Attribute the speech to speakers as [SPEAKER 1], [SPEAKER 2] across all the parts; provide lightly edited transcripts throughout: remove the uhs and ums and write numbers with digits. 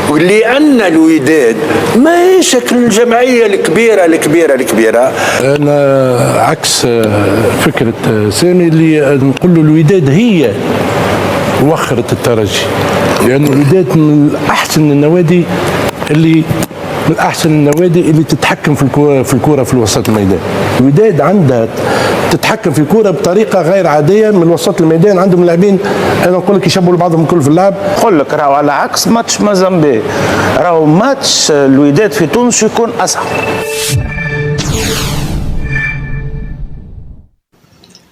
[SPEAKER 1] ولأن الوداد ما يشكل الجمعية الكبيرة.
[SPEAKER 2] أنا عكس فكرة سامي اللي نقول له الوداد هي وخرت الترجي، لأن الوداد من أحسن النوادي اللي تتحكم في الكرة في وسط الميدان. الوداد عندها تتحكم في الكرة بطريقة غير عادية من وسط الميدان. عندهم لاعبين أنا نقول لك يشبهوا لبعضهم الكل في اللعب.
[SPEAKER 3] نقول لك راهو على عكس ماتش مازامبي، راهو ماتش الوداد في تونس يكون أصعب.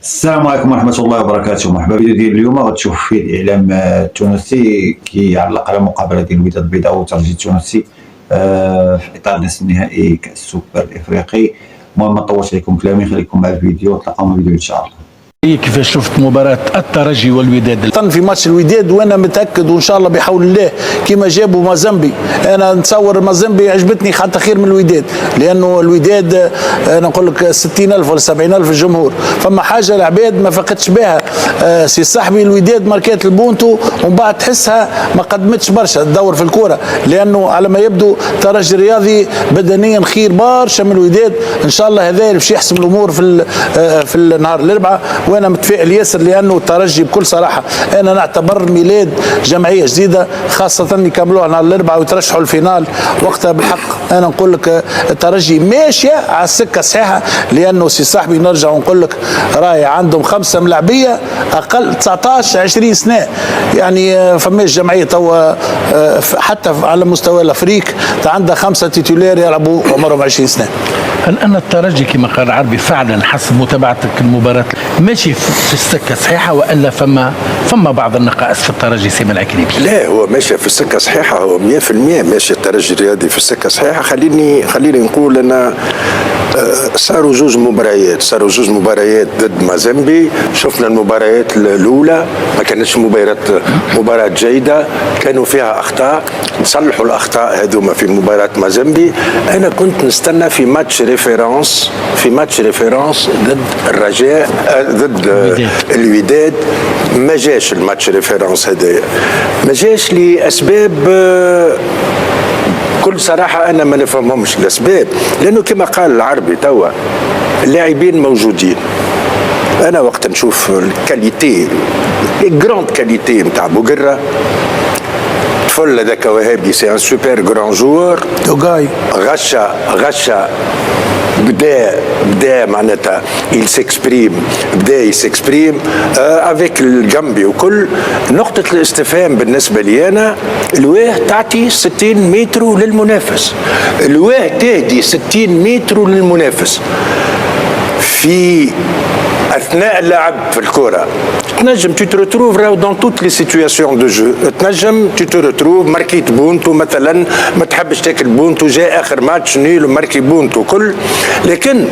[SPEAKER 4] السلام عليكم ورحمة الله وبركاته. مرحبا بك. ديال اليوم غتشوف فيه الإعلام التونسي كيعلق على مقابلة ديال الوداد البيضاء والترجي التونسي في إطار نصف النهائي كأس السوبر الإفريقي. المهم ما نطولش عليكم كلامي، خليكم مع الفيديو وتلاقاو الفيديو إن شاء الله.
[SPEAKER 5] كيفاش شفت مباراة الترجي والوداد؟
[SPEAKER 6] في ماتش الوداد وانا متاكد وان شاء الله بحول الله كما جابوا مازامبي. انا نتصور مازامبي عجبتني حتى خير من الوداد، لانه الوداد انا نقول لك 60,000 ولا 70,000 الجمهور، فما حاجه العباد ما فقدتش بها. سي صاحبي الوداد ماركات البونتو ومن بعد تحسها ما قدمتش برشا تدور في الكوره، لانه على ما يبدو الترجي الرياضي بدنيا خير برشا من الوداد. ان شاء الله هذا باش يحسم الامور في النهار الاربعاء، وانا متفائل ياسر، لانه الترجي بكل صراحه انا نعتبر ميلاد جمعيه جديده، خاصه يكملوها نهار الاربعاء ويترشحوا الفينال وقتها. بالحق انا نقول لك الترجي ماشيه على السكه الصحيحه، لانه سي صاحبي نرجع ونقول لك راهي عندهم 5 ملاعبيه اقل 19 20 سنه، يعني فماش جمعيه توا حتى على مستوى الافريق عندها 5 تيتولير يلعبوا عمرهم 20 سنه.
[SPEAKER 5] هل ان الترجي كما قال العربي فعلا حسب متابعتك المباراه ماشي في السكه صحيحه، والا فما بعض النقائص في الترجي سيما العكريبي؟
[SPEAKER 1] لا، هو ماشي في السكه صحيحه، هو 100% ماشي الترجي الرياضي في السكه صحيحه. خليني نقول ان صاروا جوج مباريات ضد مازامبي. شفنا المباريات الاولى ما كانتش مباراه جيده، كانوا فيها اخطاء، نصلحوا الاخطاء هذوما في مباراه مازامبي. انا كنت نستنى في ماتش ريفيرونس ضد الرجاء ضد الوداد. ما جاش الماتش ريفيرونس هذايا، ما جاش لاسباب بكل صراحه انا ما نفهمهمش الاسباب، لانه كما قال العربي توا اللاعبين موجودين. انا وقت نشوف الكاليتي جراند كاليتي نتاع بوقرة، طفل هذاك وهابي سي ان سوبر جران جوور
[SPEAKER 6] دوغاي
[SPEAKER 1] غشا بدا معناتها بدا يسكسبريم افيك الجنبي وكل. نقطة الاستفهام بالنسبة لي أنا، الواه تعطي 60 متر للمنافس، الواه تهدي 60 متر للمنافس في اثناء اللعب في الكره. تنجم تتروف راهو دون توت لي سيتوياسيون دو جو، تنجم تتروف ماركيت بونتو مثلا، ما تحبش تاكل بونتو، جاء اخر ماتش نيل وماركي بونتو كل، لكن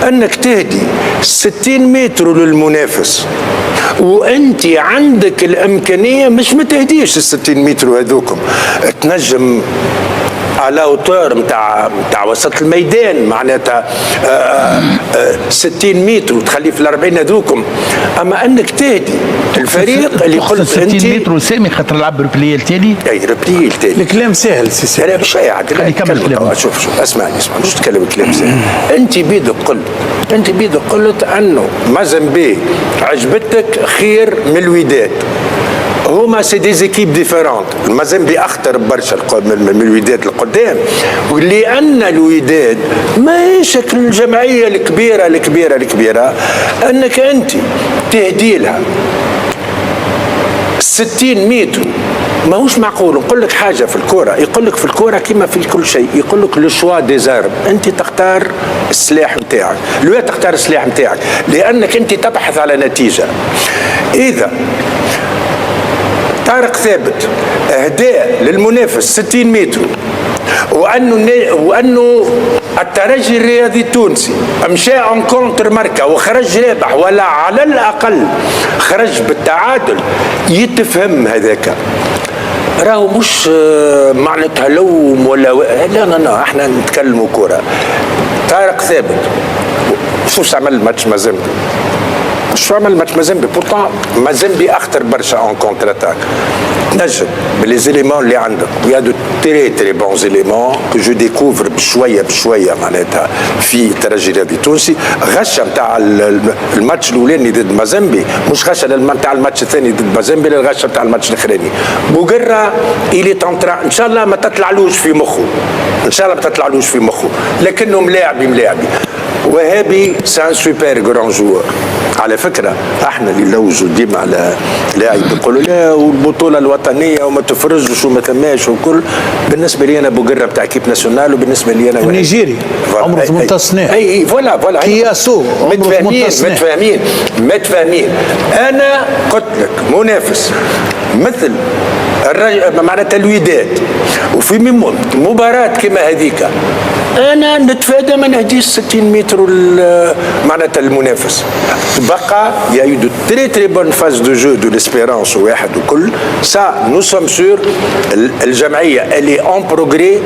[SPEAKER 1] انك تهدي 60 متر للمنافس وانت عندك الامكانيه مش ما تهديش ال 60 متر هذوكم، تنجم على اوتور نتاع وسط الميدان معناتها 60 متر وتخليه في ال40 هذوكم. اما انك تهدي الفريق اللي قلت انت
[SPEAKER 5] 60 متر سامي خاطر لعب ربلي التالي.
[SPEAKER 1] اي ربلي التالي
[SPEAKER 6] الكلام سهل سي
[SPEAKER 1] انا مش قاعد شوف اسمعني مش تتكلم كلام سهل. انت بيدك قلت انه مازامبي عجبتك خير من الوداد. هما سي دي زيكيب ديفيرونت، المازامبي اخطر برشا من الوداد القدام، ولان الوداد ما يشكل الجمعيه الكبيره انك انت تهدي لها 60 متر. ماهوش معقول. نقول لك حاجه في الكوره، يقول لك في الكوره كما في كل شيء، يقول لك لو شوا دي زارب، انت تختار السلاح نتاعك، لا تختار السلاح نتاعك لانك انت تبحث على نتيجه. اذا طارق ثابت اهداء للمنافس 60 متر وانه الترجي الرياضي التونسي مشى اون كونتر ماركا وخرج رابح ولا على الاقل خرج بالتعادل، يتفهم هذاك. راهو مش معناتها لوم ولا لا احنا نتكلموا كره. طارق ثابت شوف عمل ماتش مازامبي، بورتون مازامبي اخطر برشا اون كونتر اتاك. تنجم بالليزيليمون اللي عندك. يا دو تري تري بون زيليمون كو جو ديكوفر بشويه بشويه معناتها في الترجي الرياضي التونسي. غشه نتاع الماتش الاولاني ضد مازامبي مش غشه نتاع الماتش الثاني ضد مازامبي، الغشه نتاع الماتش الاخراني. بوقرة إلي تنطرا ان شاء الله ما تطلعلوش في مخه، ان شاء الله ما تطلعلوش في مخه، لكنه ملاعبي. وهابي سان سوبر جران جوور. على فكره احنا اللي نلوجوا ديما على لاعب يقولوا لا والبطوله الوطنيه وما تفرزش وما ثماش وكل. بالنسبه لي انا بوقرة بتاع كيب ناسيونال، وبالنسبه لي انا
[SPEAKER 6] النيجيري عمره 18 سنه.
[SPEAKER 1] اي فوالا
[SPEAKER 6] كياسو
[SPEAKER 1] متفاهمين. انا قلت لك منافس مثل معناتها الوداد وفي مباراة كما هذيك انا نتفادى ما نهديش 60 متر معناتها المنافس. بقى يا يو دو تري تري بون فاز دو جو دو ليسبيرونس واحد وكل سا نو سوم سور. الجمعيه اللي اون بروغري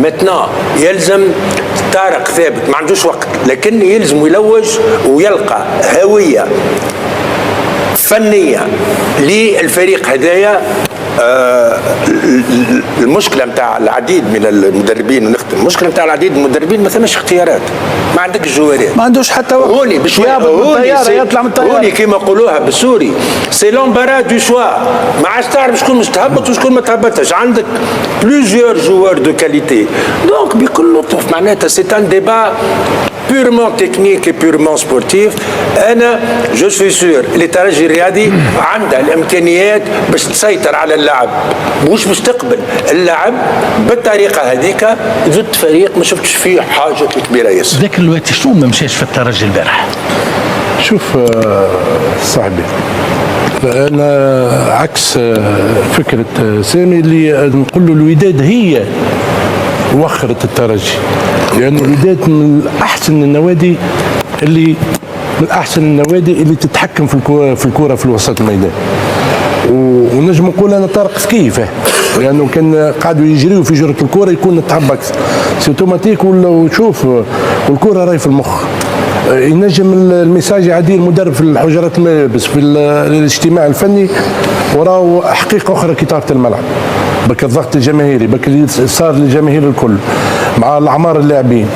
[SPEAKER 1] ماتنا يلزم طارق ثابت ما عندوش وقت، لكن يلزم يلوج ويلقى هويه فنيه للفريق هدايا. المشكله نتاع العديد من المدربين، ونختم المشكله نتاع العديد من المدربين ما ثماش اختيارات، ما عندك الجوارات،
[SPEAKER 6] ما عندوش حتى وقت.
[SPEAKER 1] هوني بشويه
[SPEAKER 6] يطلع من الطياره،
[SPEAKER 1] هوني كيما يقولوها بالسوري سي لومبارا دو شوا. ما عادش تعرف شكون مش تهبط وشكون ما تهبطش. عندك بلوزيور جوار دو كاليتي، دونك بكل لطف معناتها سي ان ديبا بيرمون تكنيك et بيرمون سبورتيف. انا جو سوي سور اللي الترجي الرياضي عندها الامكانيات باش تسيطر على اللعب، مش باش تقبل اللعب بالطريقه هذيك ضد فريق ما شفتش فيه حاجه كبيره ياسر.
[SPEAKER 5] ذاك الوقت شنو ما مشاش في الترجي البارح؟
[SPEAKER 2] شوف صاحبي، أنا عكس فكرة سامي اللي نقول له الوداد هي وخرت الترجي، لأن الوداد من أحسن النوادي اللي تتحكم في الكرة في الوسط الميدان. ونجم نقول أنا طارق ذكي فيه، لأنه كان قعدوا يجريوا في جرة الكرة يكون نتعب أكثر. سي اوتوماتيك ولا شوف والكرة راهي في المخ. ينجم الميساج يعدي المدرب في حجرات الملابس في الاجتماع الفني، وراه حقيقة أخرى كتابة الملعب. بك الضغط الجماهيري، بك اللي صار للجماهير الكل مع الأعمار اللاعبين.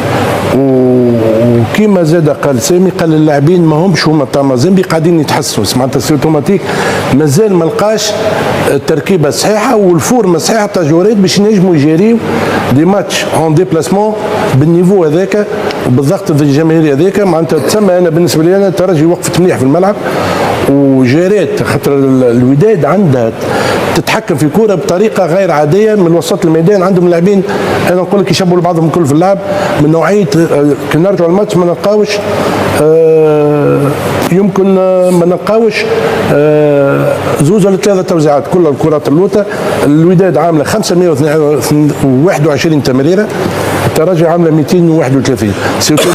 [SPEAKER 2] وكيما زاد قال سامي، قال اللاعبين ما همش هما تاع مازامبي قاعدين يتحسنوا، معناتها سي اوتوماتيك مازال ما لقاش التركيبه الصحيحه والفورمه الصحيحه تاع جوريت باش ينجموا يجيريو دي ماتش اون ديبلاسمون بالنيفو هذاك وبالضغط الجماهيري هذاك. معناتها تسمى انا بالنسبه لي انا الترجي وقفت مليح في الملعب وجاريت، خاطر الوداد عندها تتحكم في كوره بطريقه غير عاديه من وسط الميدان. عندهم لاعبين انا نقول لك يشبهوا بعضهم الكل في اللعب، من نوعيه كي نرجعوا الماتش ما نلقاوش يمكن ما نلقاوش زوز ولا ثلاثه توزيعات، كل الكرات اللوطه. الوداد عامله 521 تمريره، الترجي عامله 231.